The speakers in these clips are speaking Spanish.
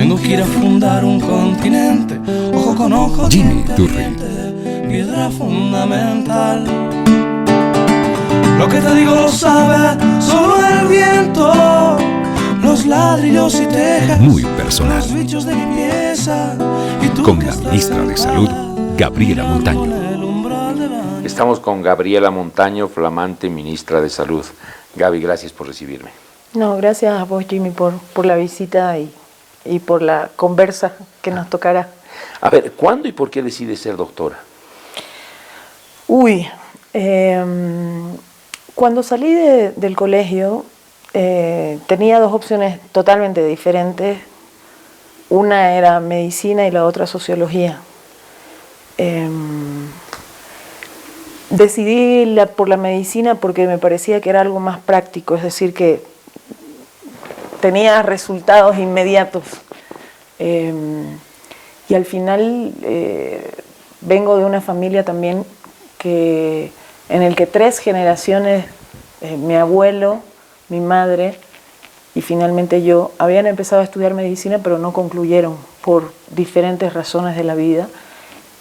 Cuando quiera fundar un continente, ojo con ojo, Jimmy Turri. Piedra fundamental. Lo que te digo lo sabe solo el viento, los ladrillos y tejas, Muy personal. los bichos de limpieza y tú Con que la estás ministra de Salud, cerrada, Gabriela Montaño. en el umbral de la... Estamos con Gabriela Montaño, flamante ministra de Salud. Gaby, gracias por recibirme. No, gracias a vos, Jimmy, por la visita y por la conversa que nos tocará. A ver, ¿cuándo y por qué decides ser doctora? Cuando salí del colegio tenía dos opciones totalmente diferentes. Una era medicina y la otra sociología. Decidí por la medicina porque me parecía que era algo más práctico, es decir, que tenía resultados inmediatos. Y al final vengo de una familia también en el que 3 generaciones, mi abuelo, mi madre y finalmente yo, habían empezado a estudiar medicina pero no concluyeron por diferentes razones de la vida.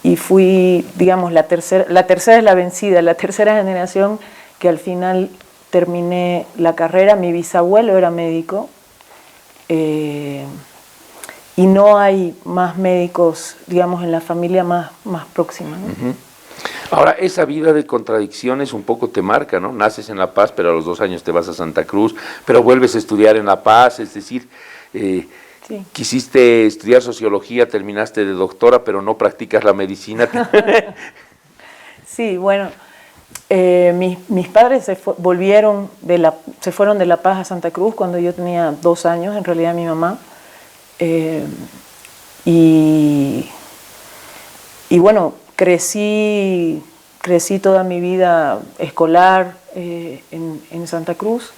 Y fui, digamos, la tercera es la vencida, la tercera generación que al final terminé la carrera. Mi bisabuelo era médico y no hay más médicos, digamos, en la familia más próxima, ¿no? Uh-huh. Ahora, esa vida de contradicciones un poco te marca, ¿no? Naces en La Paz, pero a los 2 años te vas a Santa Cruz, pero vuelves a estudiar en La Paz, es decir, sí. Quisiste estudiar sociología, terminaste de doctora, pero no practicas la medicina. Sí, bueno, mis padres se fueron de La Paz a Santa Cruz cuando yo tenía 2 años, en realidad mi mamá. Y bueno, crecí toda mi vida escolar en Santa Cruz.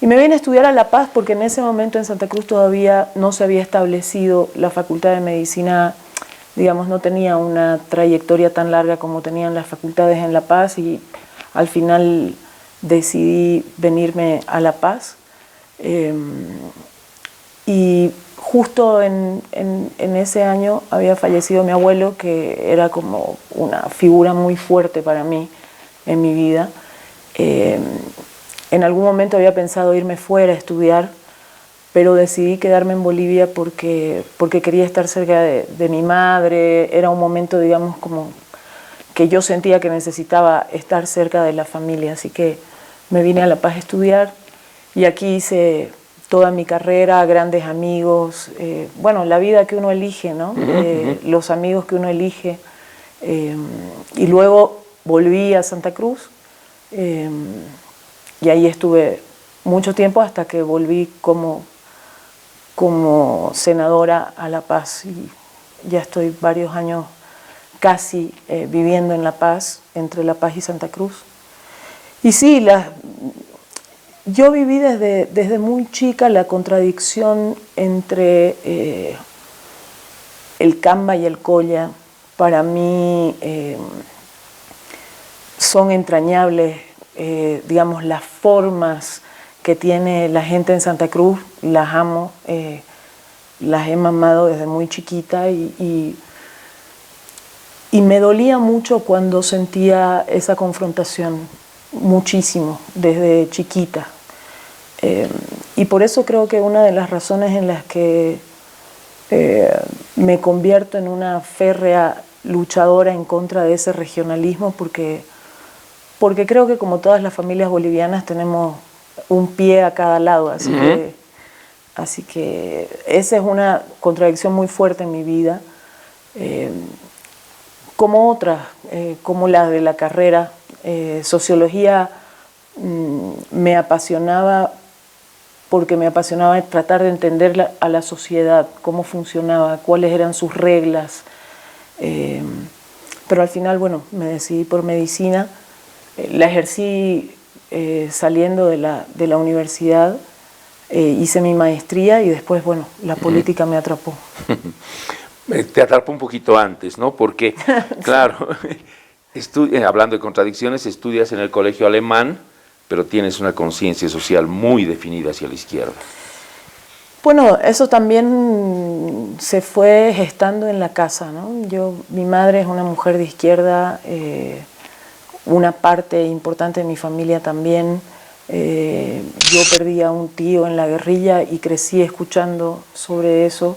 Y me vine a estudiar a La Paz porque en ese momento en Santa Cruz todavía no se había establecido la Facultad de Medicina, digamos, no tenía una trayectoria tan larga como tenían las facultades en La Paz, y al final decidí venirme a La Paz. Y justo en ese año había fallecido mi abuelo, que era como una figura muy fuerte para mí en mi vida. En algún momento había pensado irme fuera a estudiar, pero decidí quedarme en Bolivia porque quería estar cerca de mi madre. Era un momento, digamos, como que yo sentía que necesitaba estar cerca de la familia, así que me vine a La Paz a estudiar y aquí hice toda mi carrera, grandes amigos, bueno, la vida que uno elige, ¿no? Los amigos que uno elige. Y luego volví a Santa Cruz. Y ahí estuve mucho tiempo hasta que volví como senadora a La Paz, y ya estoy varios años casi viviendo en La Paz, entre La Paz y Santa Cruz. Y sí, yo viví desde muy chica la contradicción entre el Camba y el Colla. Para mí son entrañables. Digamos, las formas que tiene la gente en Santa Cruz, las amo, las he mamado desde muy chiquita y me dolía mucho cuando sentía esa confrontación, muchísimo, desde chiquita. Y por eso creo que una de las razones en las que me convierto en una férrea luchadora en contra de ese regionalismo, porque creo que como todas las familias bolivianas tenemos un pie a cada lado, así que esa es una contradicción muy fuerte en mi vida, como otras, como la de la carrera. Sociología me apasionaba porque me apasionaba tratar de entender a la sociedad, cómo funcionaba, cuáles eran sus reglas, pero al final, bueno, me decidí por medicina. La ejercí saliendo de la universidad, hice mi maestría y después, bueno, la política me atrapó. Te atrapó un poquito antes, ¿no? Porque, claro, hablando de contradicciones, estudias en el colegio alemán, pero tienes una conciencia social muy definida hacia la izquierda. Bueno, eso también se fue gestando en la casa, ¿no? Mi madre es una mujer de izquierda, una parte importante de mi familia también. Yo perdí a un tío en la guerrilla y crecí escuchando sobre eso.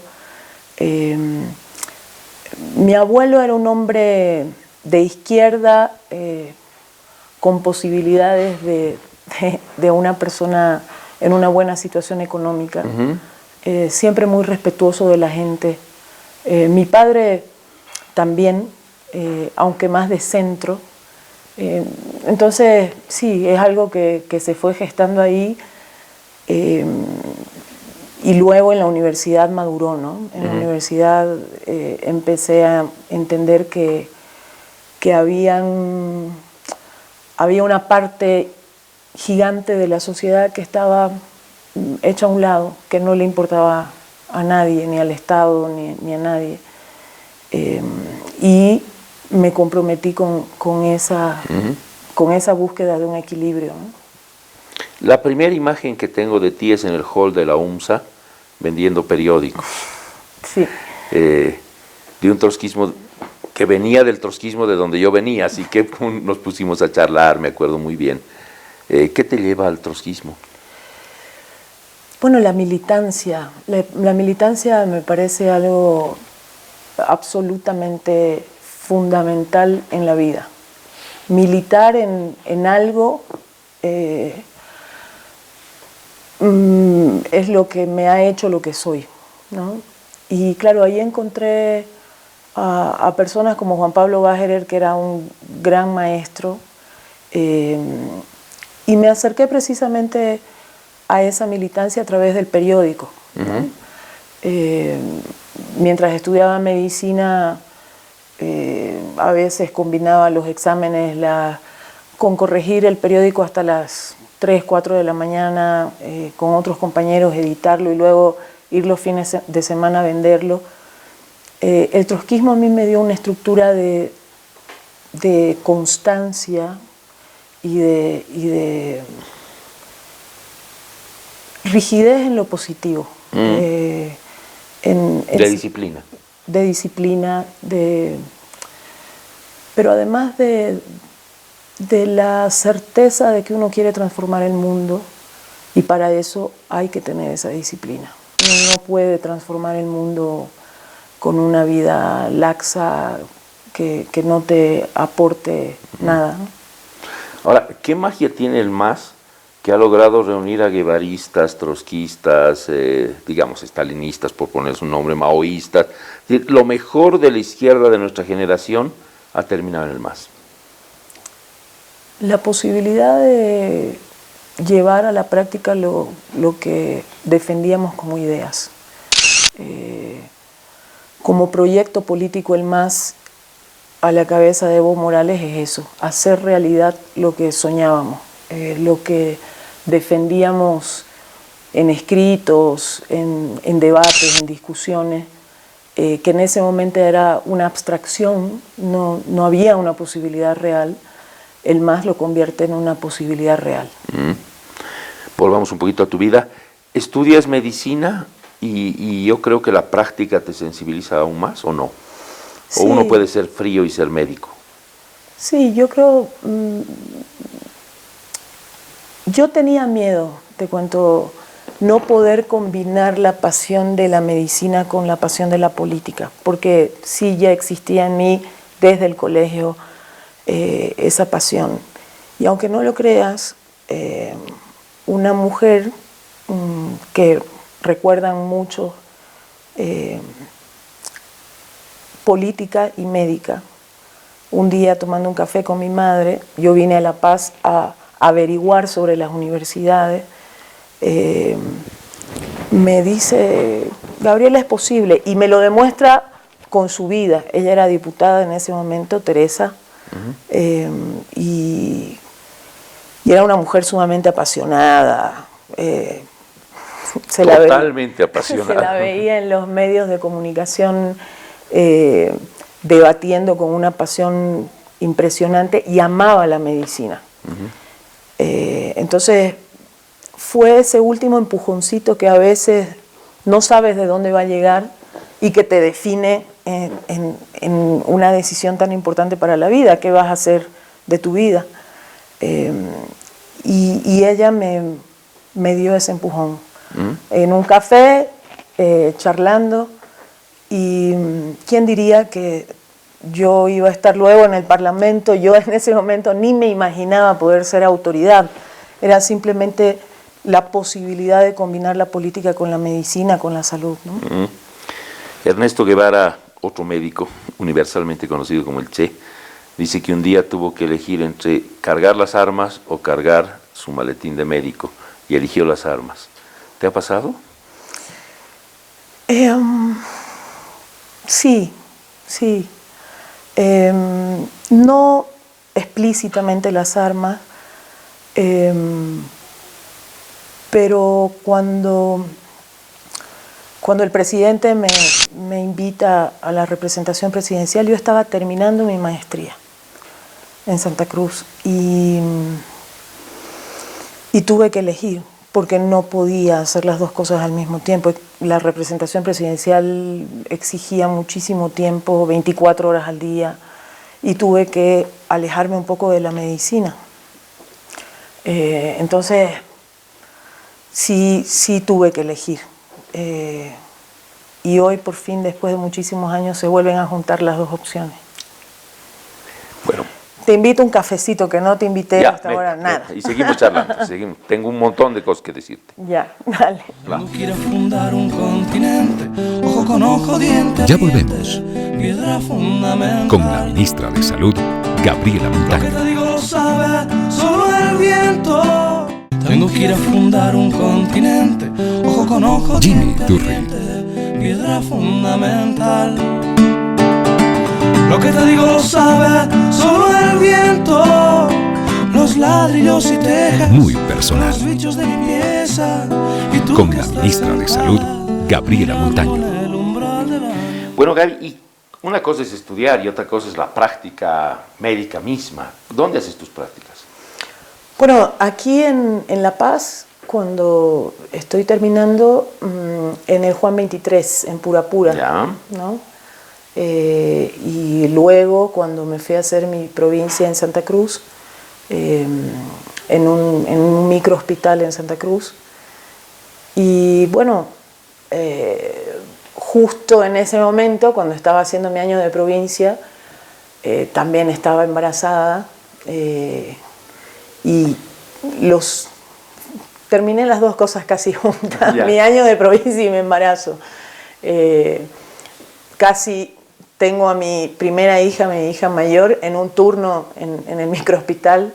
Mi abuelo era un hombre de izquierda con posibilidades de una persona en una buena situación económica, siempre muy respetuoso de la gente. Mi padre también, aunque más de centro. Entonces, sí, es algo que se fue gestando ahí y luego en la universidad maduró, ¿no? En la universidad empecé a entender que había una parte gigante de la sociedad que estaba hecha a un lado, que no le importaba a nadie, ni al Estado, ni a nadie. Y me comprometí con esa búsqueda de un equilibrio, ¿no? La primera imagen que tengo de ti es en el hall de la UMSA, vendiendo periódicos. Sí. De un trotskismo que venía del trotskismo de donde yo venía, así que nos pusimos a charlar, me acuerdo muy bien. ¿Qué te lleva al trotskismo? Bueno, la militancia. La militancia me parece algo absolutamente fundamental en la vida. Militar en algo es lo que me ha hecho lo que soy, ¿no? Y claro, ahí encontré a personas como Juan Pablo Bacherer, que era un gran maestro, y me acerqué precisamente a esa militancia a través del periódico, ¿no? Mientras estudiaba medicina, a veces combinaba los exámenes con corregir el periódico hasta las 3, 4 de la mañana, con otros compañeros, editarlo y luego ir los fines de semana a venderlo. El trotskismo a mí me dio una estructura de constancia y de rigidez en lo positivo. De disciplina. De disciplina, pero además de la certeza de que uno quiere transformar el mundo, y para eso hay que tener esa disciplina. Uno no puede transformar el mundo con una vida laxa que no te aporte nada, ¿no? Ahora, ¿qué magia tiene el MAS que ha logrado reunir a guevaristas, trotskistas, digamos, estalinistas, por poner su nombre, maoístas? Lo mejor de la izquierda de nuestra generación ha terminado en el MAS. La posibilidad de llevar a la práctica lo que defendíamos como ideas. Como proyecto político, el MAS a la cabeza de Evo Morales es eso, hacer realidad lo que soñábamos, lo que defendíamos en escritos, en debates, en discusiones, que en ese momento era una abstracción, no había una posibilidad real. El MAS lo convierte en una posibilidad real. Volvamos un poquito a tu vida. ¿Estudias medicina y yo creo que la práctica te sensibiliza aún más o no? Sí. ¿O uno puede ser frío y ser médico? Sí, yo creo... yo tenía miedo, te cuento, no poder combinar la pasión de la medicina con la pasión de la política, porque sí ya existía en mí desde el colegio esa pasión. Y aunque no lo creas, una mujer que recuerdan mucho, política y médica. Un día tomando un café con mi madre, yo vine a La Paz a averiguar sobre las universidades, me dice, Gabriela, es posible, y me lo demuestra con su vida. Ella era diputada en ese momento, Teresa, y era una mujer sumamente apasionada, Totalmente apasionada. Se la veía en los medios de comunicación debatiendo con una pasión impresionante y amaba la medicina. Entonces fue ese último empujoncito que a veces no sabes de dónde va a llegar y que te define en una decisión tan importante para la vida, qué vas a hacer de tu vida. Y ella me dio ese empujón. En un café, charlando, y quién diría que yo iba a estar luego en el Parlamento. Yo en ese momento ni me imaginaba poder ser autoridad, era simplemente la posibilidad de combinar la política con la medicina, con la salud, ¿no? Ernesto Guevara, otro médico universalmente conocido como el Che, dice que un día tuvo que elegir entre cargar las armas o cargar su maletín de médico, y eligió las armas. ¿Te ha pasado? Sí. No explícitamente las armas, pero cuando el presidente me invita a la representación presidencial, yo estaba terminando mi maestría en Santa Cruz y tuve que elegir, porque no podía hacer las dos cosas al mismo tiempo. La representación presidencial exigía muchísimo tiempo, 24 horas al día, y tuve que alejarme un poco de la medicina. Entonces, sí tuve que elegir. Y hoy, por fin, después de muchísimos años, se vuelven a juntar las dos opciones. Bueno. Te invito a un cafecito, que no te invité hasta ahora, nada. Y seguimos charlando, tengo un montón de cosas que decirte. Ya, dale. Cuando quiera fundar un continente, ojo con ojo, diente a Ya diente, volvemos. piedra fundamental. Con la ministra de Salud, Gabriela Lo que Montaño. te digo lo sabe solo el viento. Tengo que ir a fundar un continente, ojo con ojo, Jimmy diente a Durri. diente, piedra fundamental. Lo que te digo lo sabe solo el viento. Los ladrillos y tejas, Muy personal. los bichos de limpieza. Y tú Con que la estás ministra de Salud, sentada, Gabriela mirando Montaño. en el umbral de la... Bueno, Gaby, y una cosa es estudiar y otra cosa es la práctica médica misma. ¿Dónde haces tus prácticas? Bueno, aquí en La Paz, cuando estoy terminando, en el Juan 23, en Purapura, Ya. ¿no? Y luego, cuando me fui a hacer mi provincia en Santa Cruz, en un microhospital en Santa Cruz. Y bueno, justo en ese momento, cuando estaba haciendo mi año de provincia, también estaba embarazada, y terminé las dos cosas casi juntas, Ya. mi año de provincia y mi embarazo. Casi tengo a mi primera hija, mi hija mayor, en un turno en el microhospital,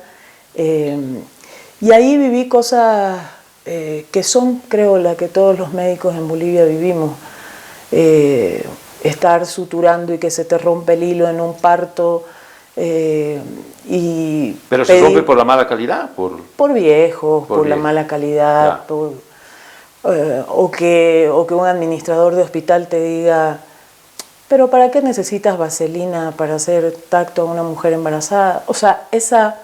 y ahí viví cosas que son, creo, las que todos los médicos en Bolivia vivimos. Estar suturando y que se te rompe el hilo en un parto, y ¿Pero se rompe por la mala calidad? por viejos, por la viejo. mala calidad, Ya. o que un administrador de hospital te diga: ¿pero para qué necesitas vaselina para hacer tacto a una mujer embarazada? O sea, esa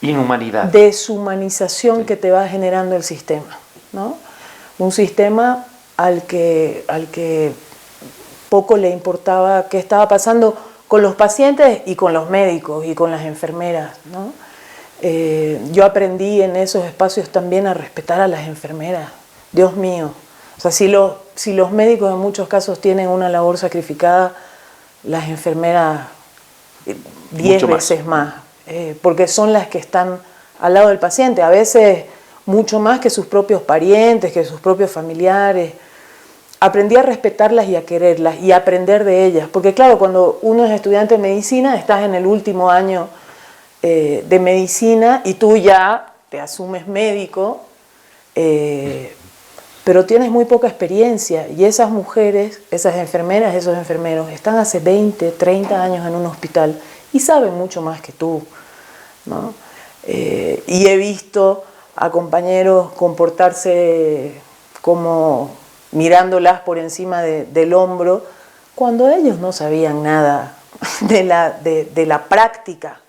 Inhumanidad. deshumanización que te va generando el sistema, ¿no? Un sistema al que poco le importaba qué estaba pasando con los pacientes y con los médicos y con las enfermeras, ¿no? Yo aprendí en esos espacios también a respetar a las enfermeras. Dios mío. O sea, si los médicos en muchos casos tienen una labor sacrificada, las enfermeras 10 veces más, porque son las que están al lado del paciente, a veces mucho más que sus propios parientes, que sus propios familiares. Aprendí a respetarlas y a quererlas y a aprender de ellas, porque claro, cuando uno es estudiante de medicina, estás en el último año de medicina y tú ya te asumes médico, pero tienes muy poca experiencia, y esas mujeres, esas enfermeras, esos enfermeros están hace 20, 30 años en un hospital y saben mucho más que tú, ¿no? Y he visto a compañeros comportarse como mirándolas por encima del hombro, cuando ellos no sabían nada de la práctica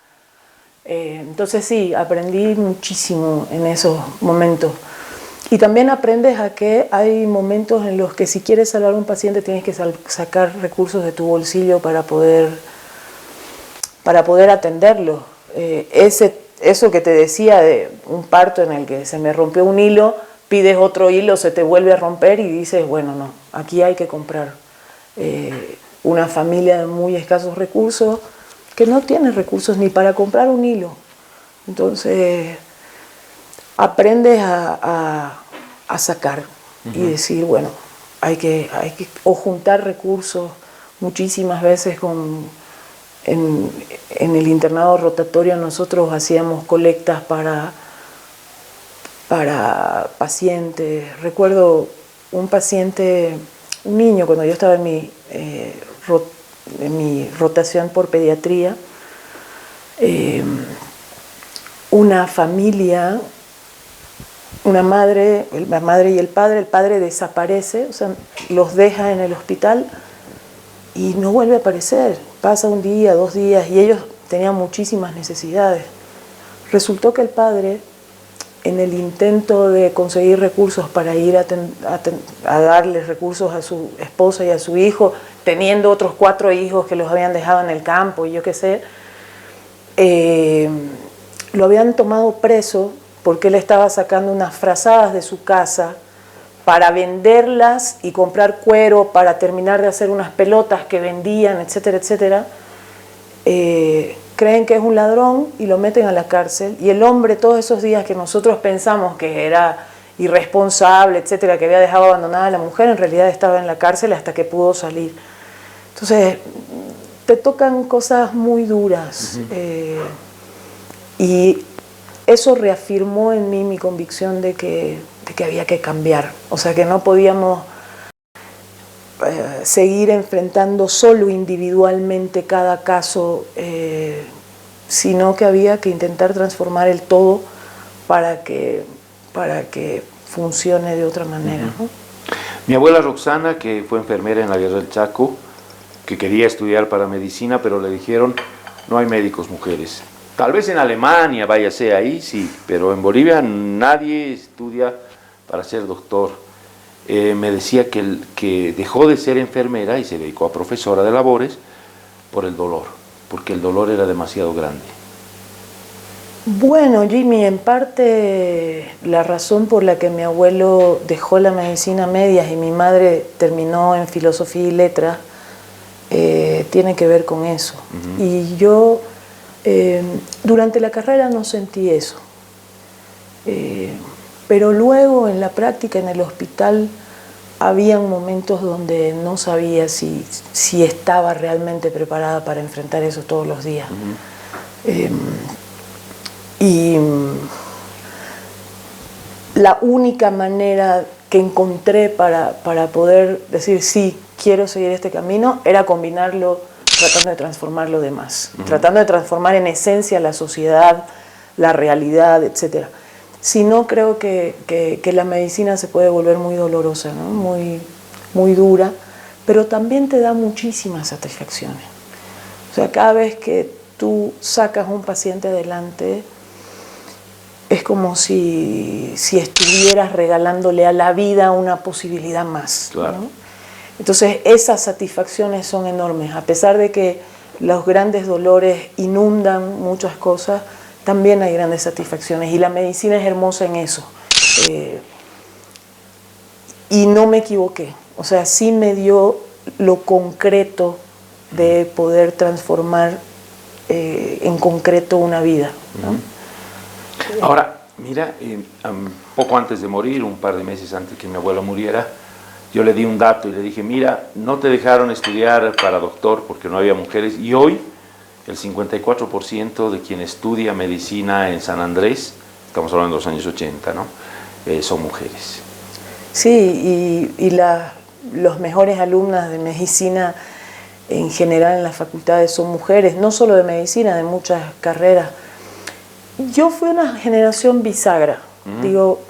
Entonces sí, aprendí muchísimo en esos momentos. Y también aprendes a que hay momentos en los que si quieres salvar a un paciente tienes que sacar recursos de tu bolsillo para poder atenderlo. Eso que te decía de un parto en el que se me rompió un hilo, pides otro hilo, se te vuelve a romper y dices, bueno, no, aquí hay que comprar. Una familia de muy escasos recursos que no tiene recursos ni para comprar un hilo. Entonces aprendes a sacar y decir, bueno, hay que o juntar recursos. Muchísimas veces en el internado rotatorio nosotros hacíamos colectas para pacientes. Recuerdo un paciente, un niño, cuando yo estaba en mi rotación por pediatría, una familia, la madre y el padre desaparece, o sea, los deja en el hospital y no vuelve a aparecer. Pasa un día, 2 días, y ellos tenían muchísimas necesidades. Resultó que el padre, en el intento de conseguir recursos para ir a darles recursos a su esposa y a su hijo, teniendo otros 4 hijos que los habían dejado en el campo y yo qué sé, lo habían tomado preso porque él estaba sacando unas frazadas de su casa para venderlas y comprar cuero para terminar de hacer unas pelotas que vendían, etcétera, etcétera. Creen que es un ladrón y lo meten a la cárcel, y el hombre, todos esos días que nosotros pensamos que era irresponsable, etcétera, que había dejado abandonada a la mujer, en realidad estaba en la cárcel hasta que pudo salir. Entonces te tocan cosas muy duras. Y eso reafirmó en mí mi convicción de que había que cambiar, o sea, que no podíamos seguir enfrentando solo individualmente cada caso, sino que había que intentar transformar el todo para que funcione de otra manera, ¿no? Mi abuela Roxana, que fue enfermera en la Guerra del Chaco, que quería estudiar para medicina, pero le dijeron, no hay médicos mujeres. Tal vez en Alemania, váyase ahí, sí, pero en Bolivia nadie estudia para ser doctor. Me decía que dejó de ser enfermera y se dedicó a profesora de labores por el dolor, porque el dolor era demasiado grande. Bueno, Jimmy, en parte la razón por la que mi abuelo dejó la medicina a medias y mi madre terminó en filosofía y letras tiene que ver con eso. Y yo durante la carrera no sentí eso, pero luego en la práctica en el hospital habían momentos donde no sabía si estaba realmente preparada para enfrentar eso todos los días. Y la única manera que encontré para poder decir sí, quiero seguir este camino era combinarlo tratando de transformar lo demás, tratando de transformar en esencia la sociedad, la realidad, etc. Si no, creo que la medicina se puede volver muy dolorosa, ¿no? muy dura, pero también te da muchísimas satisfacciones. O sea, cada vez que tú sacas un paciente adelante, es como si estuvieras regalándole a la vida una posibilidad más, Claro. ¿no? Entonces esas satisfacciones son enormes, a pesar de que los grandes dolores inundan muchas cosas, también hay grandes satisfacciones y la medicina es hermosa en eso. Y no me equivoqué, o sea, sí me dio lo concreto de poder transformar en concreto una vida, ¿no? Ahora, mira, poco antes de morir, un par de meses antes que mi abuelo muriera, yo le di un dato y le dije, mira, no te dejaron estudiar para doctor porque no había mujeres, y hoy el 54% de quien estudia medicina en San Andrés, estamos hablando de los años 80, ¿no? Son mujeres. Sí, y los mejores alumnas de medicina en general en las facultades son mujeres, no solo de medicina, de muchas carreras. Yo fui una generación bisagra, digo,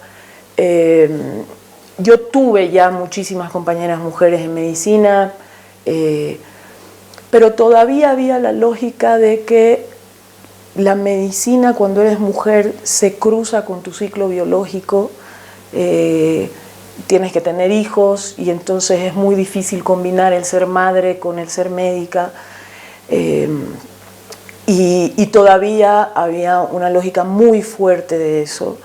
yo tuve ya muchísimas compañeras mujeres en medicina, pero todavía había la lógica de que la medicina cuando eres mujer se cruza con tu ciclo biológico, tienes que tener hijos y entonces es muy difícil combinar el ser madre con el ser médica. Y todavía había una lógica muy fuerte de eso.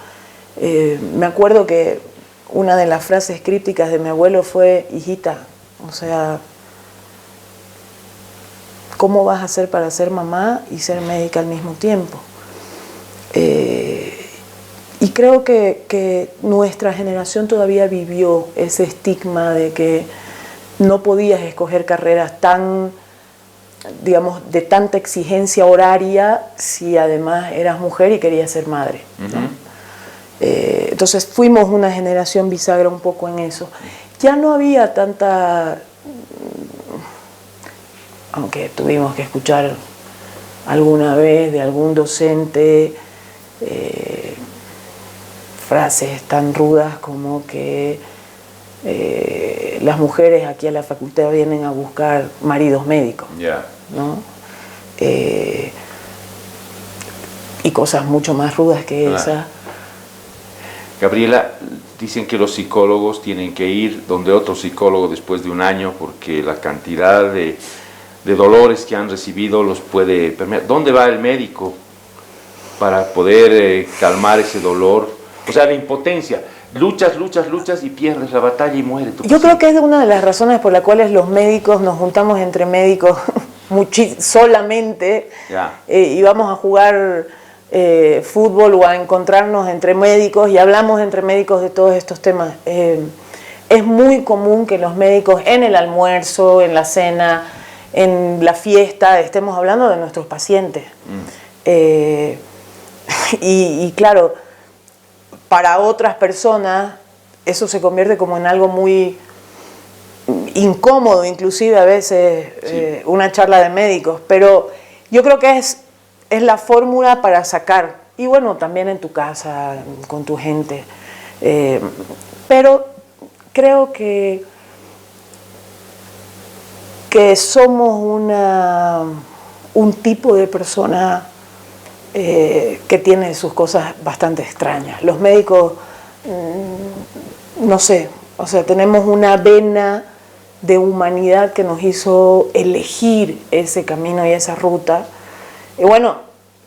Me acuerdo que una de las frases crípticas de mi abuelo fue: hijita, o sea, ¿cómo vas a hacer para ser mamá y ser médica al mismo tiempo? Y creo que nuestra generación todavía vivió ese estigma de que no podías escoger carreras tan, digamos, de tanta exigencia horaria si además eras mujer y querías ser madre, ¿no? Entonces fuimos una generación bisagra un poco en eso. Ya no había tanta, aunque tuvimos que escuchar alguna vez de algún docente frases tan rudas como que las mujeres aquí a la facultad vienen a buscar maridos médicos, ¿no? Y cosas mucho más rudas que esas. Gabriela, dicen que los psicólogos tienen que ir donde otro psicólogo después de un año porque la cantidad de dolores que han recibido los puede permear. ¿Dónde va el médico para poder calmar ese dolor? O sea, la impotencia. Luchas y pierdes la batalla y muere tu paciente. Yo creo que es una de las razones por las cuales los médicos nos juntamos entre médicos solamente y vamos a jugar fútbol o a encontrarnos entre médicos y hablamos entre médicos de todos estos temas. Es muy común que los médicos en el almuerzo, en la cena, en la fiesta, estemos hablando de nuestros pacientes. Y claro, para otras personas eso se convierte como en algo muy incómodo, inclusive a veces una charla de médicos, pero yo creo que es la fórmula para sacar, y bueno, también en tu casa, con tu gente, pero creo que somos un tipo de persona que tiene sus cosas bastante extrañas. Los médicos, no sé, o sea, tenemos una vena de humanidad que nos hizo elegir ese camino y esa ruta. Y bueno,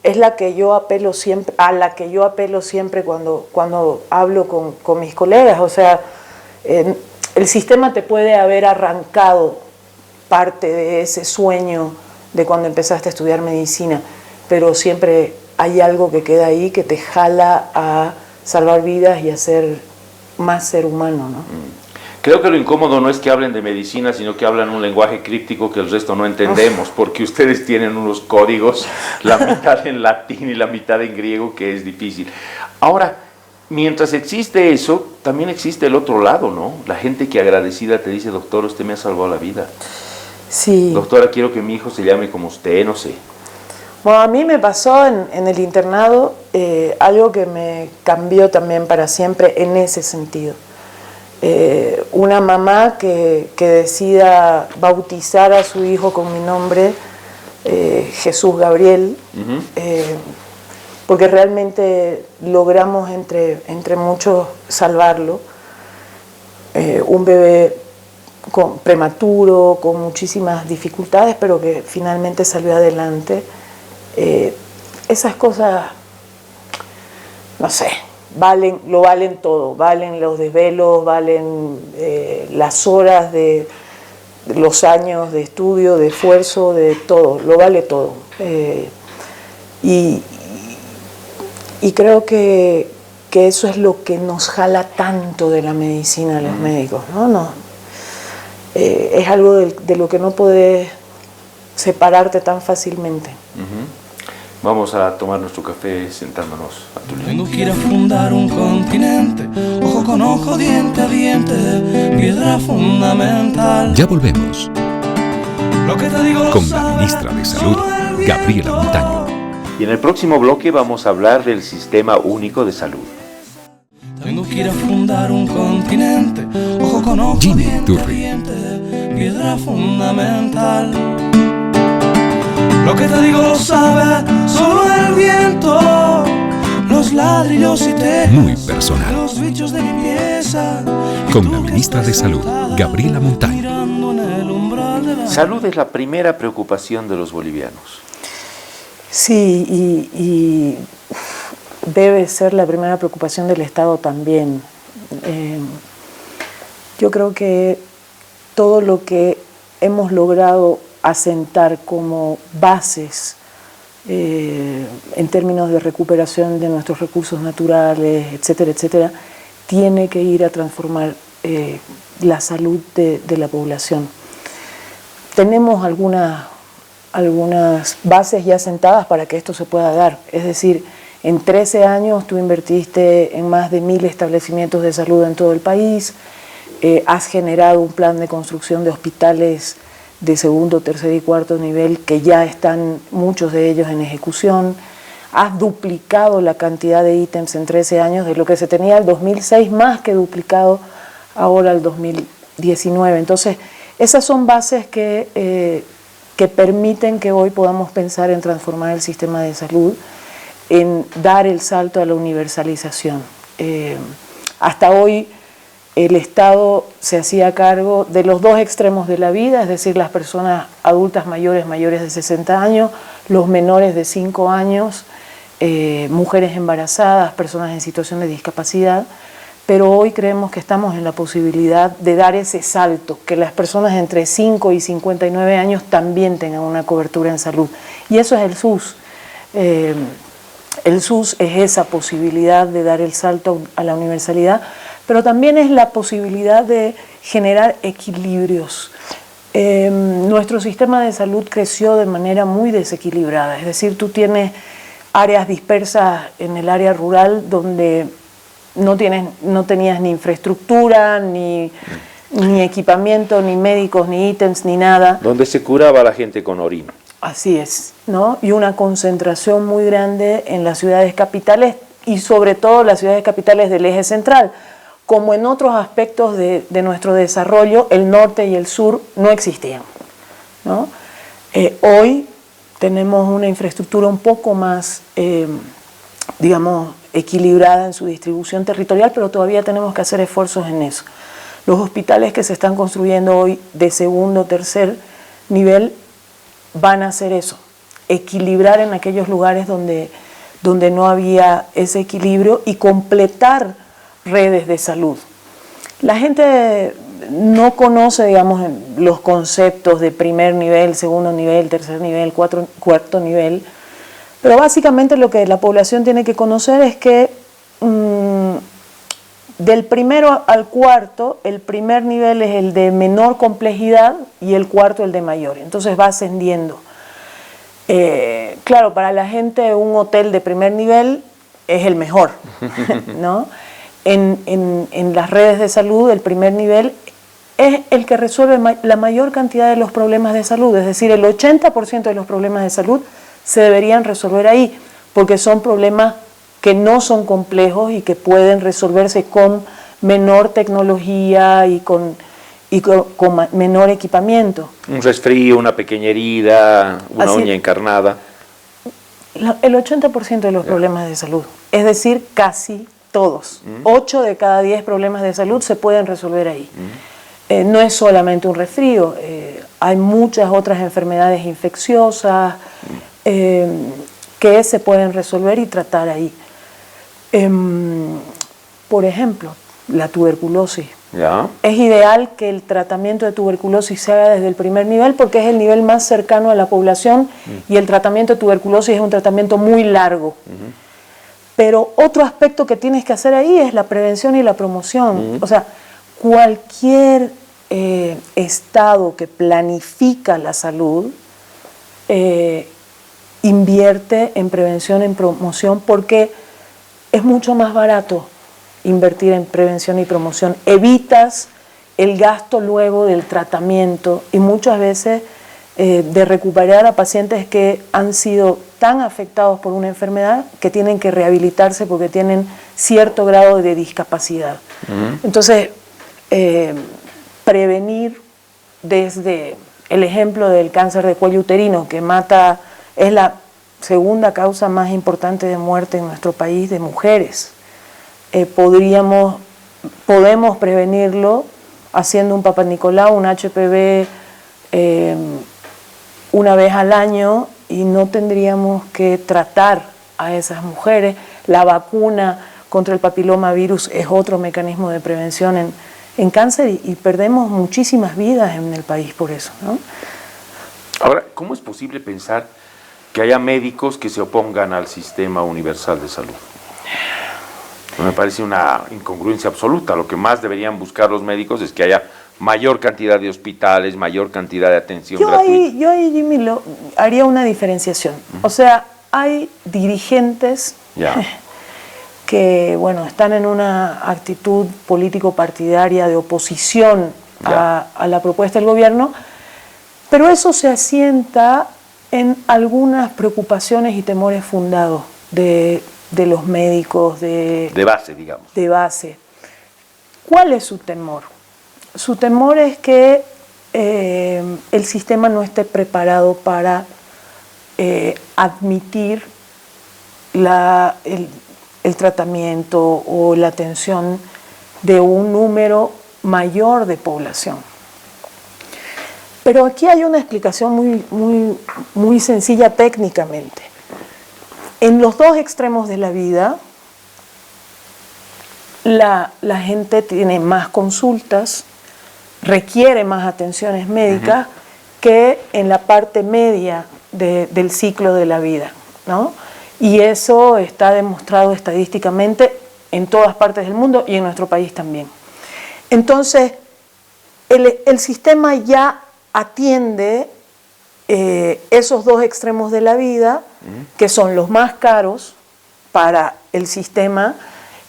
es la que yo apelo siempre, a la que yo apelo siempre cuando hablo con mis colegas. O sea, el sistema te puede haber arrancado parte de ese sueño de cuando empezaste a estudiar medicina, pero siempre hay algo que queda ahí que te jala a salvar vidas y a ser más ser humano, ¿no? Creo que lo incómodo no es que hablen de medicina, sino que hablan un lenguaje críptico que el resto no entendemos, porque ustedes tienen unos códigos, la mitad en latín y la mitad en griego, que es difícil. Ahora, mientras existe eso, también existe el otro lado, ¿no? La gente que agradecida te dice: doctor, usted me ha salvado la vida. Sí. Doctora, quiero que mi hijo se llame como usted, no sé. Bueno, a mí me pasó en el internado algo que me cambió también para siempre en ese sentido. Una mamá que decida bautizar a su hijo con mi nombre, Jesús Gabriel, porque realmente logramos entre muchos salvarlo. Un bebé prematuro, con muchísimas dificultades, pero que finalmente salió adelante. Esas cosas, no sé, lo valen todo, valen los desvelos, valen las horas de los años de estudio, de esfuerzo, de todo, lo vale todo. Y creo que eso es lo que nos jala tanto de la medicina a los médicos, ¿no? Es algo de lo que no podés separarte tan fácilmente. Vamos a tomar nuestro café sentándonos a tu lado. Tengo que ir a fundar un continente, ojo con ojo, diente a diente, piedra fundamental. Ya volvemos Lo que te digo lo con la sabe ministra de Salud, solo el viento. Gabriela Montaño. Y en el próximo bloque vamos a hablar del Sistema Único de Salud. Tengo que ir a fundar un continente, ojo con ojo, Jimmy diente a Turri. diente, piedra fundamental. Lo que te digo lo sabe solo el viento, los ladrillos y tejas, Muy personal. los bichos de limpieza. Con la ministra de Salud, Gabriela Montaño. Mirando en el umbral de la... Salud es la primera preocupación de los bolivianos. Sí, y debe ser la primera preocupación del Estado también. Yo creo que todo lo que hemos logrado asentar como bases en términos de recuperación de nuestros recursos naturales, etcétera, etcétera, tiene que ir a transformar la salud de la población. Tenemos algunas bases ya sentadas para que esto se pueda dar. Es decir, en 13 años tú invertiste en más de 1.000 establecimientos de salud en todo el país, has generado un plan de construcción de hospitales de segundo, tercer y cuarto nivel que ya están muchos de ellos en ejecución, has duplicado la cantidad de ítems en 13 años de lo que se tenía el 2006, más que duplicado ahora el 2019. Entonces, esas son bases que permiten que hoy podamos pensar en transformar el sistema de salud, en dar el salto a la universalización. Hasta hoy el Estado se hacía cargo de los dos extremos de la vida, es decir, las personas adultas mayores de 60 años, los menores de 5 años, mujeres embarazadas, personas en situación de discapacidad, pero hoy creemos que estamos en la posibilidad de dar ese salto, que las personas entre 5 y 59 años también tengan una cobertura en salud. Y eso es el SUS. El SUS es esa posibilidad de dar el salto a la universalidad, pero también es la posibilidad de generar equilibrios. Nuestro sistema de salud creció de manera muy desequilibrada, es decir, tú tienes áreas dispersas en el área rural donde no tenías ni infraestructura, ni equipamiento, ni médicos, ni ítems, ni nada. Donde se curaba a la gente con orina. Así es, ¿no? Y una concentración muy grande en las ciudades capitales y sobre todo las ciudades capitales del eje central. Como en otros aspectos de nuestro desarrollo, el norte y el sur no existían, ¿no? Hoy tenemos una infraestructura un poco más, digamos, equilibrada en su distribución territorial, pero todavía tenemos que hacer esfuerzos en eso. Los hospitales que se están construyendo hoy de segundo, tercer nivel van a hacer eso, equilibrar en aquellos lugares donde no había ese equilibrio y completar redes de salud. La gente no conoce, digamos, los conceptos de primer nivel, segundo nivel, tercer nivel, cuarto nivel, pero básicamente lo que la población tiene que conocer es que del primero al cuarto, el primer nivel es el de menor complejidad y el cuarto el de mayor, entonces va ascendiendo. Claro, para la gente un hotel de primer nivel es el mejor, ¿no? En las redes de salud, el primer nivel es el que resuelve la mayor cantidad de los problemas de salud, es decir, el 80% de los problemas de salud se deberían resolver ahí, porque son problemas que no son complejos y que pueden resolverse con menor tecnología y con menor equipamiento. Un resfrío, una pequeña herida, una uña encarnada. El 80% de los problemas de salud, es decir, casi todos. 8 de cada 10 problemas de salud se pueden resolver ahí. No es solamente un resfrío, hay muchas otras enfermedades infecciosas que se pueden resolver y tratar ahí. Por ejemplo, la tuberculosis. ¿Ya? Es ideal que el tratamiento de tuberculosis se haga desde el primer nivel porque es el nivel más cercano a la población y el tratamiento de tuberculosis es un tratamiento muy largo. Pero otro aspecto que tienes que hacer ahí es la prevención y la promoción. O sea, cualquier estado que planifica la salud invierte en prevención, en promoción, porque es mucho más barato invertir en prevención y promoción. Evitas el gasto luego del tratamiento y muchas veces de recuperar a pacientes que han sido tan afectados por una enfermedad que tienen que rehabilitarse porque tienen cierto grado de discapacidad. Entonces, prevenir desde el ejemplo del cáncer de cuello uterino que mata Es la segunda causa más importante de muerte en nuestro país de mujeres. Podemos prevenirlo haciendo un Papa Nicolau, un HPV una vez al año, y no tendríamos que tratar a esas mujeres. La vacuna contra el papilomavirus es otro mecanismo de prevención en cáncer, y perdemos muchísimas vidas en el país por eso, ¿no? Ahora, ¿cómo es posible pensar que haya médicos que se opongan al sistema universal de salud? Me parece una incongruencia absoluta. Lo que más deberían buscar los médicos es que haya mayor cantidad de hospitales, mayor cantidad de atención gratuita. Yo ahí, Jimmy, haría una diferenciación. O sea, hay dirigentes que, bueno, están en una actitud político-partidaria de oposición a la propuesta del gobierno, pero eso se asienta en algunas preocupaciones y temores fundados de los médicos. De base, digamos. De base. ¿Cuál es su temor? Su temor es que el sistema no esté preparado para admitir el tratamiento o la atención de un número mayor de población. Pero aquí hay una explicación muy sencilla técnicamente. En los dos extremos de la vida, la gente tiene más consultas, requiere más atenciones médicas que en la parte media del ciclo de la vida, ¿no? Y eso está demostrado estadísticamente en todas partes del mundo y en nuestro país también. Entonces, el sistema ya atiende esos dos extremos de la vida, que son los más caros para el sistema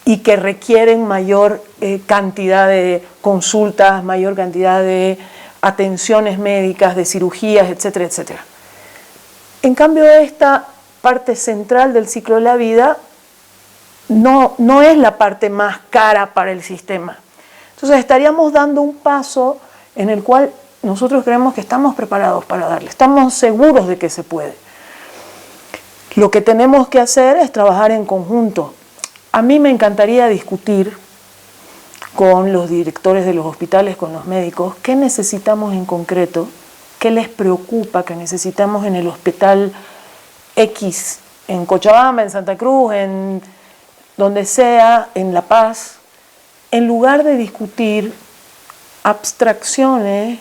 y que requieren mayor cantidad de consultas, mayor cantidad de atenciones médicas, de cirugías, etcétera, etcétera. En cambio, esta parte central del ciclo de la vida no es la parte más cara para el sistema. Entonces estaríamos dando un paso en el cual nosotros creemos que estamos preparados para darle, estamos seguros de que se puede. Lo que tenemos que hacer es trabajar en conjunto. A mí me encantaría discutir con los directores de los hospitales, con los médicos, qué necesitamos en concreto, qué les preocupa que necesitamos en el hospital X, en Cochabamba, en Santa Cruz, en donde sea, en La Paz, en lugar de discutir abstracciones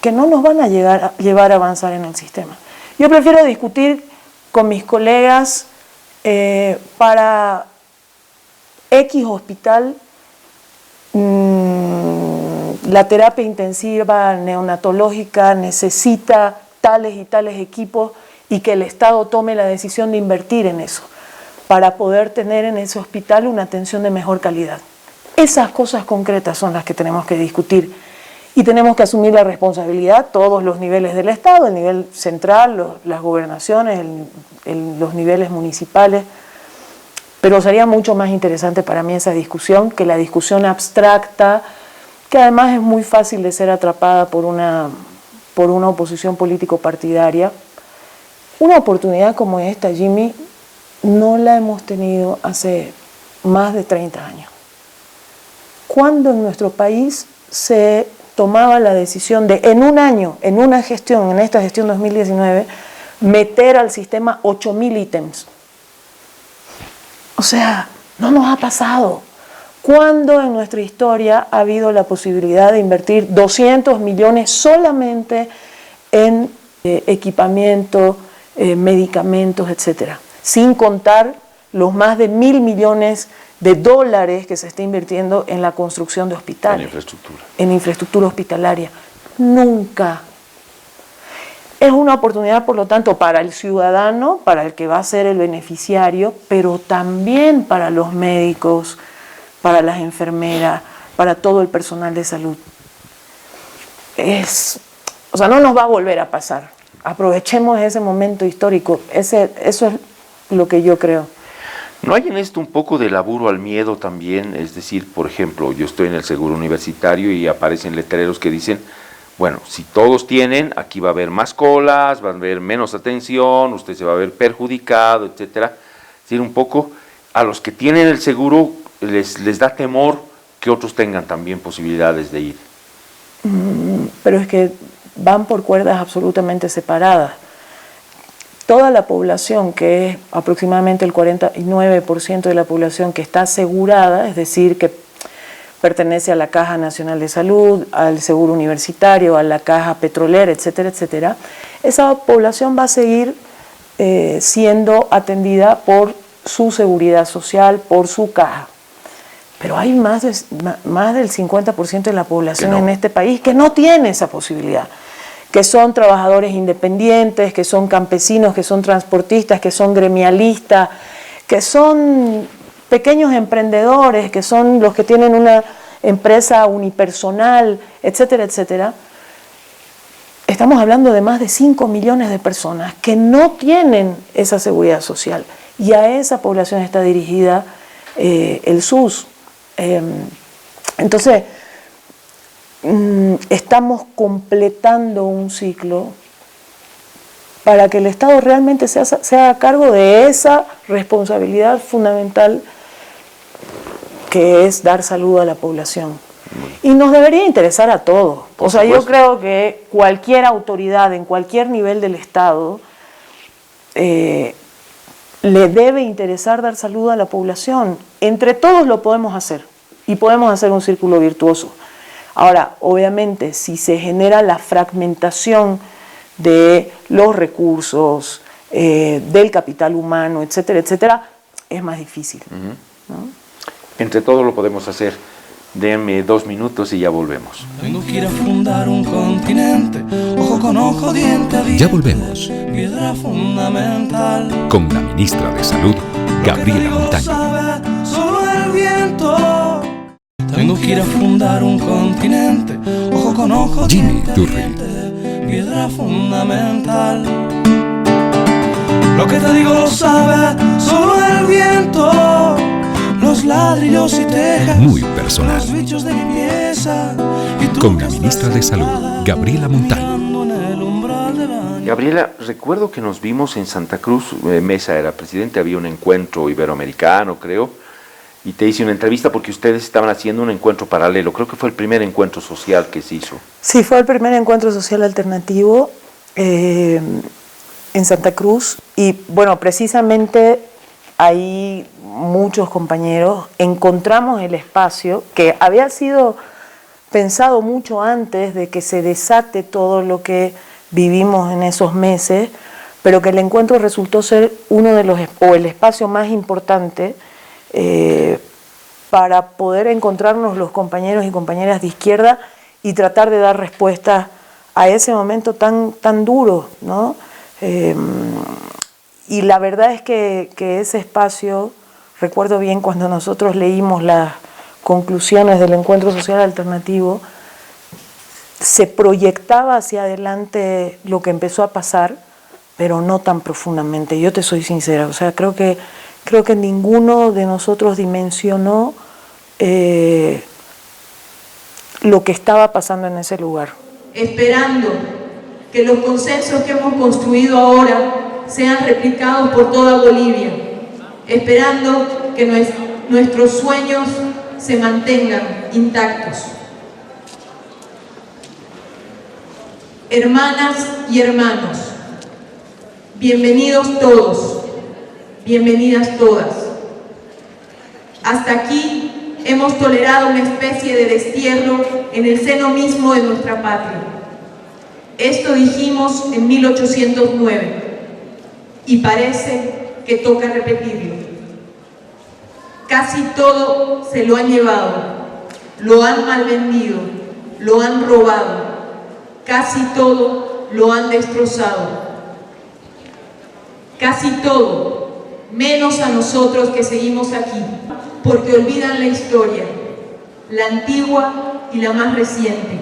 que no nos van a llevar a avanzar en el sistema. Yo prefiero discutir con mis colegas para X hospital, la terapia intensiva neonatológica necesita tales y tales equipos y que el Estado tome la decisión de invertir en eso para poder tener en ese hospital una atención de mejor calidad. Esas cosas concretas son las que tenemos que discutir y tenemos que asumir la responsabilidad, todos los niveles del Estado, el nivel central, las gobernaciones, los niveles municipales. Pero sería mucho más interesante para mí esa discusión que la discusión abstracta, que además es muy fácil de ser atrapada por una oposición político-partidaria. Una oportunidad como esta, Jimmy, no la hemos tenido hace más de 30 años. Cuando en nuestro país se tomaba la decisión de, en un año, en una gestión, en esta gestión 2019, meter al sistema 8.000 ítems. O sea, no nos ha pasado. ¿Cuándo en nuestra historia ha habido la posibilidad de invertir 200 millones solamente en equipamiento, medicamentos, etcétera? Sin contar los más de 1.000 millones de dólares que se está invirtiendo en la construcción de hospitales. En infraestructura hospitalaria. Nunca. Es una oportunidad, por lo tanto, para el ciudadano, para el que va a ser el beneficiario, pero también para los médicos, para las enfermeras, para todo el personal de salud. O sea, no nos va a volver a pasar. Aprovechemos ese momento histórico. Eso es lo que yo creo. ¿No hay en esto un poco de laburo al miedo también? Es decir, por ejemplo, yo estoy en el seguro universitario y aparecen letreros que dicen Bueno, si todos tienen, aquí va a haber más colas, va a haber menos atención, usted se va a ver perjudicado, etcétera. Es decir, un poco a los que tienen el seguro les da temor que otros tengan también posibilidades de ir. Pero es que van por cuerdas absolutamente separadas. Toda la población, que es aproximadamente el 49% de la población que está asegurada, es decir, que pertenece a la Caja Nacional de Salud, al Seguro Universitario, a la Caja Petrolera, etcétera, etcétera, esa población va a seguir siendo atendida por su seguridad social, por su caja. Pero hay más del 50% de la población en este país que no tiene esa posibilidad, que son trabajadores independientes, que son campesinos, que son transportistas, que son gremialistas, que son pequeños emprendedores, que son los que tienen una empresa unipersonal, etcétera, etcétera. Estamos hablando de más de 5 millones de personas que no tienen esa seguridad social, y a esa población está dirigida el SUS. Entonces, estamos completando un ciclo para que el Estado realmente se haga cargo de esa responsabilidad fundamental que es dar salud a la población. Y nos debería interesar a todos. O sea, yo creo que cualquier autoridad en cualquier nivel del Estado le debe interesar dar salud a la población. Entre todos lo podemos hacer y podemos hacer un círculo virtuoso. Ahora, obviamente, si se genera la fragmentación de los recursos, del capital humano, etcétera, etcétera, es más difícil. ¿No? Entre todos lo podemos hacer. Denme 2 minutos y ya volvemos. Tengo que ir a fundar un continente, ojo con ojo, diente a diente. Ya volvemos. Piedra fundamental. Con la ministra de Salud, Gabriela Montaño. Sabe solo el viento. Tengo que ir a fundar un continente, ojo con ojo, Jimmy diente a Turri. diente. Piedra fundamental. Lo que te digo lo sabe solo el viento. Los ladrillos y tejas, Muy personal. los bichos de limpieza, y tú Con que la ministra estás de Salud, sentada, Gabriela Montaño. mirando en el umbral del baño. Gabriela, recuerdo que nos vimos en Santa Cruz, Mesa era presidente, había un encuentro iberoamericano, creo, y te hice una entrevista porque ustedes estaban haciendo un encuentro paralelo, creo que fue el primer encuentro social que se hizo. Sí, fue el primer encuentro social alternativo en Santa Cruz, y bueno, precisamente ahí muchos compañeros encontramos el espacio que había sido pensado mucho antes de que se desate todo lo que vivimos en esos meses, pero que el encuentro resultó ser uno de los, o el espacio más importante para poder encontrarnos los compañeros y compañeras de izquierda y tratar de dar respuesta a ese momento tan duro, ¿no? Y la verdad es que ese espacio, recuerdo bien cuando nosotros leímos las conclusiones del Encuentro Social Alternativo, se proyectaba hacia adelante lo que empezó a pasar, pero no tan profundamente. Yo te soy sincera, o sea, creo que ninguno de nosotros dimensionó lo que estaba pasando en ese lugar. Esperando que los consensos que hemos construido ahora sean replicados por toda Bolivia, esperando que nuestros sueños se mantengan intactos. Hermanas y hermanos, bienvenidos todos, bienvenidas todas. Hasta aquí hemos tolerado una especie de destierro en el seno mismo de nuestra patria. Esto dijimos en 1809 y parece que toca repetirlo. Casi todo se lo han llevado, lo han malvendido, lo han robado, casi todo lo han destrozado. Casi todo, menos a nosotros que seguimos aquí, porque olvidan la historia, la antigua y la más reciente,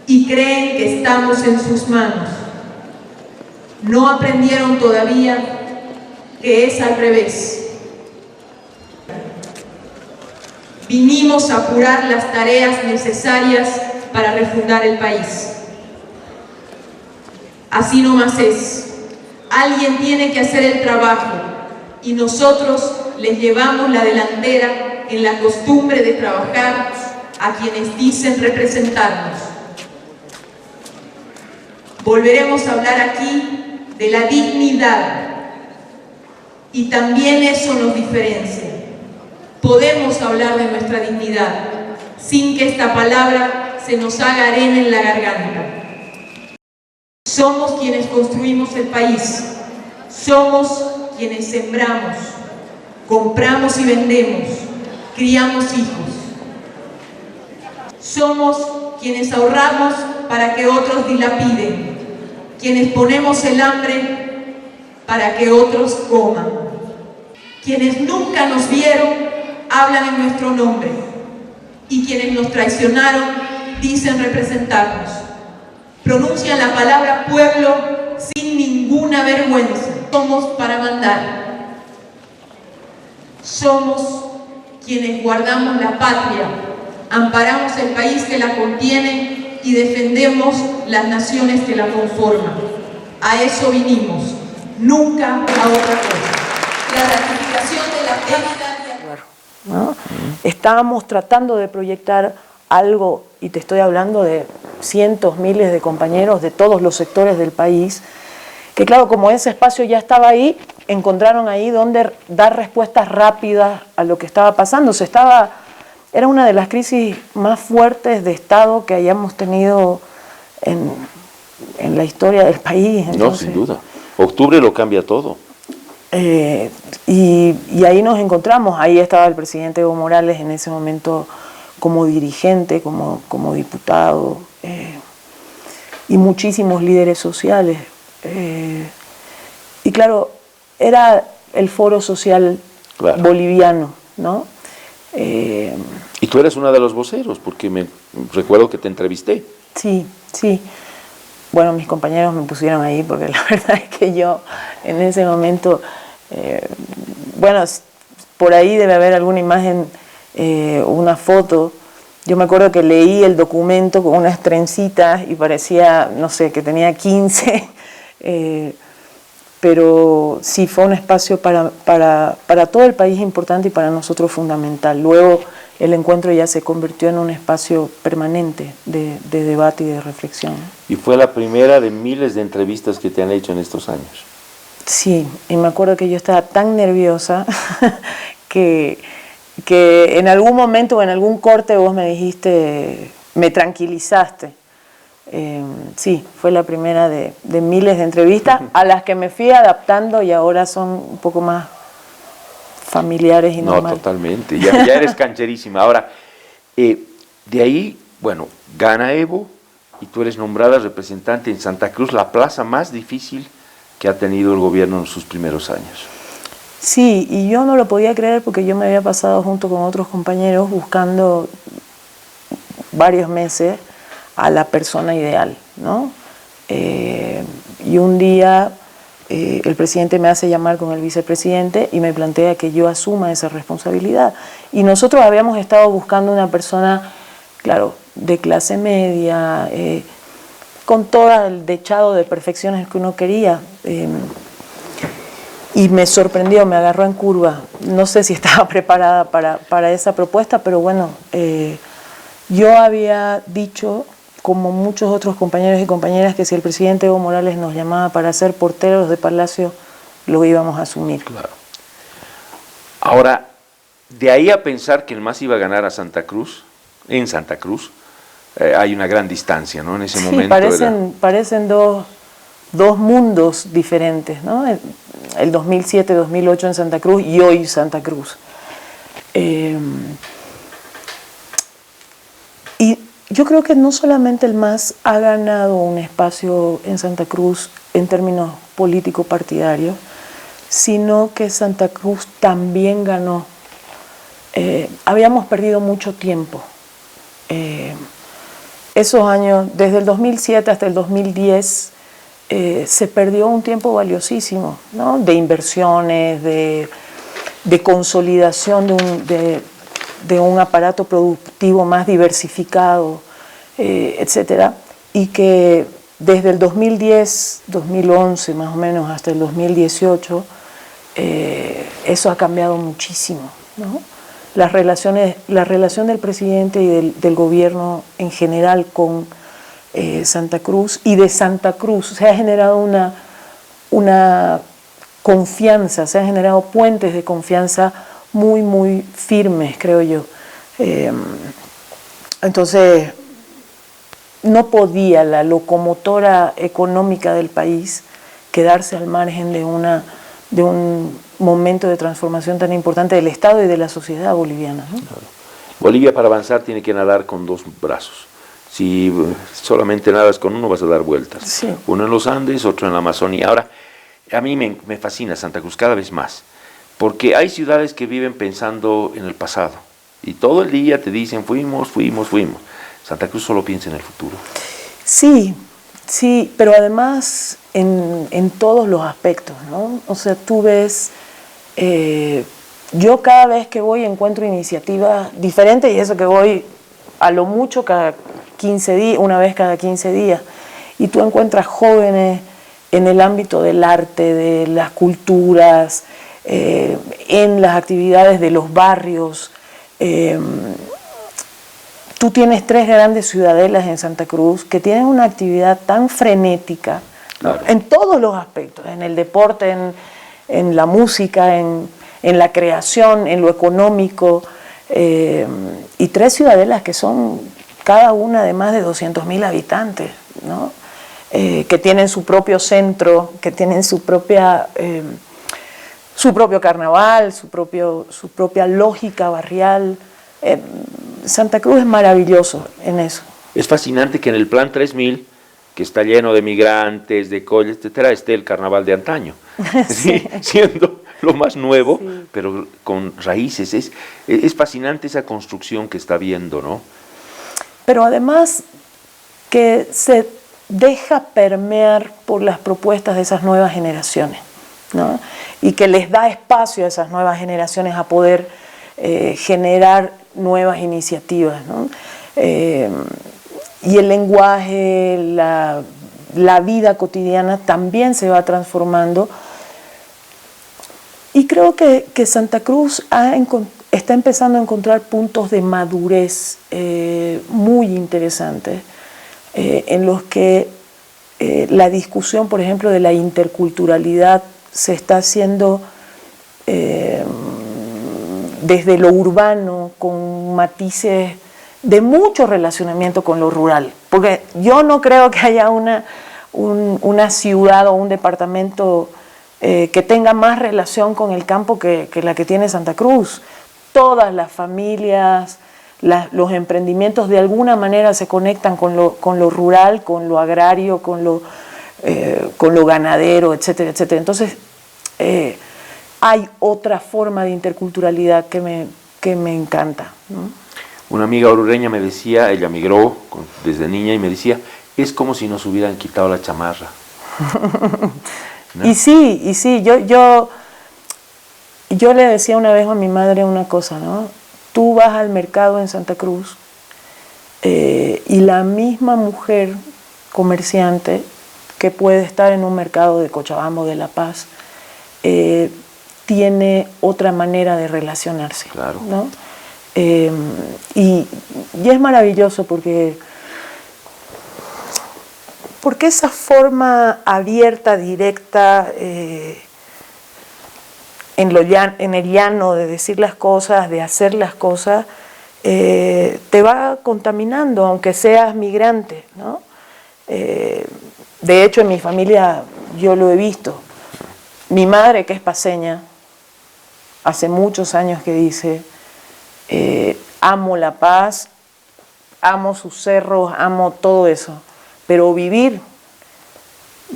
y creen que estamos en sus manos. No aprendieron todavía que es al revés. Vinimos a apurar las tareas necesarias para refundar el país. Así nomás es. Alguien tiene que hacer el trabajo y nosotros les llevamos la delantera en la costumbre de trabajar a quienes dicen representarnos. Volveremos a hablar aquí de la dignidad y también eso nos diferencia. Podemos hablar de nuestra dignidad sin que esta palabra se nos haga arena en la garganta. Somos quienes construimos el país, somos quienes sembramos, compramos y vendemos, criamos hijos. Somos quienes ahorramos para que otros dilapiden, quienes ponemos el hambre para que otros coman. Quienes nunca nos vieron hablan en nuestro nombre y quienes nos traicionaron dicen representarnos. Pronuncian la palabra pueblo sin ninguna vergüenza. Somos para mandar. Somos quienes guardamos la patria, amparamos el país que la contiene y defendemos las naciones que la conforman. A eso vinimos, nunca a otra cosa. La ratificación de la pena, ¿no? Estábamos tratando de proyectar algo, y te estoy hablando de cientos, miles de compañeros de todos los sectores del país, que claro, como ese espacio ya estaba ahí, encontraron ahí donde dar respuestas rápidas a lo que estaba pasando. Era una de las crisis más fuertes de Estado que hayamos tenido en la historia del país. Entonces, no, sin duda. Octubre lo cambia todo. Y ahí nos encontramos. Ahí estaba el presidente Evo Morales en ese momento como dirigente, como diputado, y muchísimos líderes sociales. Y claro, era el foro social boliviano, ¿no? Y tú eres una de los voceros, porque me recuerdo que te entrevisté. Sí, sí. Bueno, mis compañeros me pusieron ahí porque la verdad es que yo en ese momento, bueno, por ahí debe haber alguna imagen, una foto. Yo me acuerdo que leí el documento con unas trencitas y parecía, no sé, que tenía 15, pero sí, fue un espacio para todo el país importante y para nosotros fundamental. Luego el encuentro ya se convirtió en un espacio permanente de debate y de reflexión. Y fue la primera de miles de entrevistas que te han hecho en estos años. Sí, y me acuerdo que yo estaba tan nerviosa que en algún momento o en algún corte vos me dijiste, me tranquilizaste. Sí, fue la primera de miles de entrevistas a las que me fui adaptando y ahora son un poco más familiares y normales. No, totalmente, ya eres cancherísima. Ahora, de ahí, bueno, gana Evo y tú eres nombrada representante en Santa Cruz, la plaza más difícil que ha tenido el gobierno en sus primeros años. Sí, y yo no lo podía creer porque yo me había pasado junto con otros compañeros buscando varios meses a la persona ideal, ¿no? Y un día el presidente me hace llamar con el vicepresidente y me plantea que yo asuma esa responsabilidad. Y nosotros habíamos estado buscando una persona, claro, de clase media, con todo el dechado de perfecciones que uno quería. Y me sorprendió, me agarró en curva. No sé si estaba preparada para esa propuesta, pero bueno, yo había dicho, como muchos otros compañeros y compañeras, que si el presidente Evo Morales nos llamaba para ser porteros de Palacio, lo íbamos a asumir. Claro. Ahora, de ahí a pensar que el MAS iba a ganar a Santa Cruz, en Santa Cruz, hay una gran distancia, ¿no? En ese momento parecen dos mundos diferentes, ¿no? El 2007-2008 en Santa Cruz y hoy Santa Cruz. Y yo creo que no solamente el MAS ha ganado un espacio en Santa Cruz en términos político-partidarios, sino que Santa Cruz también ganó. Habíamos perdido mucho tiempo. Esos años, desde el 2007 hasta el 2010, se perdió un tiempo valiosísimo, ¿no? De inversiones, de consolidación de un aparato productivo más diversificado. etcétera, y que desde el 2010, 2011 más o menos, hasta el 2018, eso ha cambiado muchísimo, ¿no? La relación del presidente y del gobierno en general con Santa Cruz, y de Santa Cruz se ha generado una confianza, se han generado puentes de confianza muy, muy firmes, creo yo. Entonces, no podía la locomotora económica del país quedarse al margen de un momento de transformación tan importante del Estado y de la sociedad boliviana, ¿no? Claro. Bolivia, para avanzar, tiene que nadar con dos brazos. Si solamente nadas con uno, vas a dar vueltas. Sí. Uno en los Andes, otro en la Amazonía. Ahora, a mí me fascina Santa Cruz cada vez más, porque hay ciudades que viven pensando en el pasado y todo el día te dicen fuimos. Santa Cruz solo piensa en el futuro. Sí, sí, pero además en todos los aspectos, ¿no? O sea, tú ves, yo cada vez que voy encuentro iniciativas diferentes, y eso que voy a lo mucho cada 15 días, una vez cada 15 días, y tú encuentras jóvenes en el ámbito del arte, de las culturas, en las actividades de los barrios. Tú tienes 3 grandes ciudadelas en Santa Cruz que tienen una actividad tan frenética, ¿no? Claro. En todos los aspectos, en el deporte, en la música, en la creación, en lo económico, y 3 ciudadelas que son cada una de más de 200.000 habitantes, ¿no? Que tienen su propio centro, que tienen su propio carnaval, su propia lógica barrial. Santa Cruz es maravilloso en eso. Es fascinante que en el Plan 3000, que está lleno de migrantes, de colles, etcétera, esté el carnaval de antaño, Sí. ¿sí? Siendo lo más nuevo, Sí. pero con raíces. Es fascinante esa construcción que está viendo, ¿no? Pero además que se deja permear por las propuestas de esas nuevas generaciones, ¿no? Y que les da espacio a esas nuevas generaciones a poder generar nuevas iniciativas, ¿no? Y el lenguaje, la vida cotidiana también se va transformando. Y creo que Santa Cruz está empezando a encontrar puntos de madurez muy interesantes, en los que la discusión, por ejemplo, de la interculturalidad se está haciendo desde lo urbano, con matices de mucho relacionamiento con lo rural. Porque yo no creo que haya una ciudad o un departamento que tenga más relación con el campo que la que tiene Santa Cruz. Todas las familias, los emprendimientos de alguna manera se conectan con lo rural, con lo agrario, con lo ganadero, etcétera, etcétera. Entonces, hay otra forma de interculturalidad que me encanta, ¿no? Una amiga orureña me decía, ella migró desde niña y me decía, es como si nos hubieran quitado la chamarra. ¿No? Y sí, yo le decía una vez a mi madre una cosa, ¿no? Tú vas al mercado en Santa Cruz y la misma mujer comerciante que puede estar en un mercado de Cochabamba o de La Paz tiene otra manera de relacionarse, Claro. ¿no? Y es maravilloso porque esa forma abierta, directa, en el llano de decir las cosas, de hacer las cosas, te va contaminando, aunque seas migrante, ¿no? De hecho, en mi familia yo lo he visto. Mi madre, que es paceña, hace muchos años que dice, amo La Paz, amo sus cerros, amo todo eso, pero vivir,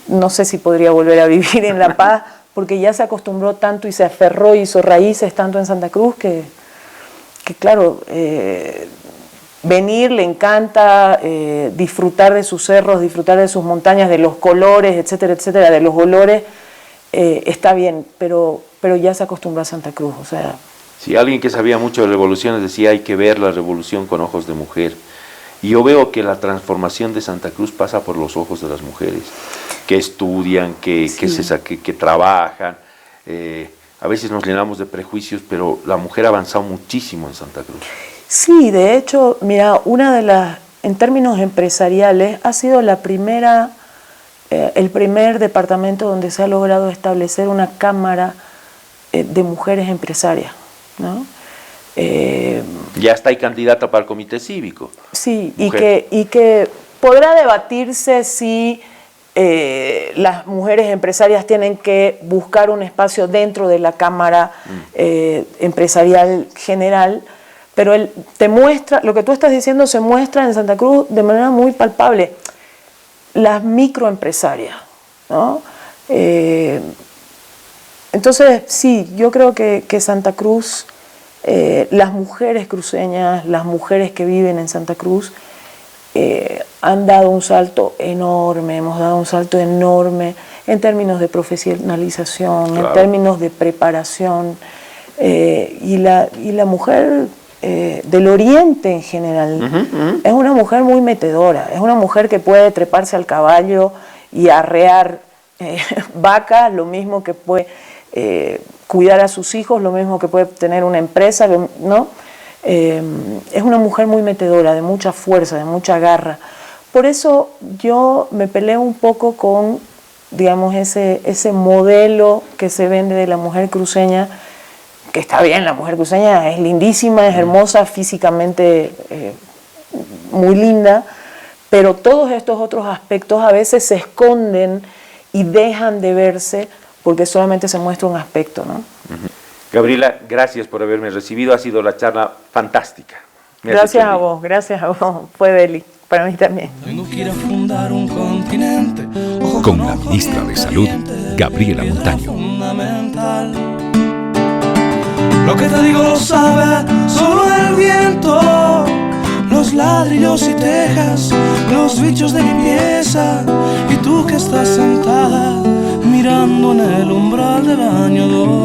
no sé si podría volver a vivir en La Paz, porque ya se acostumbró tanto y se aferró y hizo raíces tanto en Santa Cruz que claro, venir le encanta, disfrutar de sus cerros, disfrutar de sus montañas, de los colores, etcétera, etcétera, de los olores, está bien, pero ya se acostumbró a Santa Cruz, o sea. Si alguien que sabía mucho de revoluciones decía, hay que ver la revolución con ojos de mujer. Y yo veo que la transformación de Santa Cruz pasa por los ojos de las mujeres, que estudian, que trabajan. A veces nos llenamos de prejuicios, pero la mujer ha avanzado muchísimo en Santa Cruz. Sí, de hecho, mira, en términos empresariales, ha sido el primer departamento donde se ha logrado establecer una cámara de mujeres empresarias, ¿no? Ya está ahí candidata para el comité cívico. Sí, y que podrá debatirse si las mujeres empresarias tienen que buscar un espacio dentro de la Cámara Empresarial General, pero te muestra, lo que tú estás diciendo se muestra en Santa Cruz de manera muy palpable. Las microempresarias, ¿no? Entonces, sí, yo creo que Santa Cruz, las mujeres cruceñas, las mujeres que viven en Santa Cruz, han dado un salto enorme, hemos dado un salto enorme en términos de profesionalización, claro, en términos de preparación, y la mujer del Oriente en general es una mujer muy metedora, es una mujer que puede treparse al caballo y arrear vacas, lo mismo que puede cuidar a sus hijos, lo mismo que puede tener una empresa, ¿no? Es una mujer muy metedora, de mucha fuerza, de mucha garra. Por eso yo me peleo un poco con, digamos, ese modelo que se vende de la mujer cruceña, que está bien, la mujer cruceña es lindísima, es hermosa, físicamente muy linda, pero todos estos otros aspectos a veces se esconden y dejan de verse porque solamente se muestra un aspecto, ¿no? Gabriela, gracias por haberme recibido, ha sido la charla fantástica. Gracias a vos, fue Beli, para mí también. Tengo que ir a fundar un continente. Con la ministra de Salud, Gabriela Montaño. Fundamental. Lo que te digo lo sabe solo el viento, los ladrillos y tejas, los bichos de limpieza, y tú que estás sentada mirando en el umbral del año 2.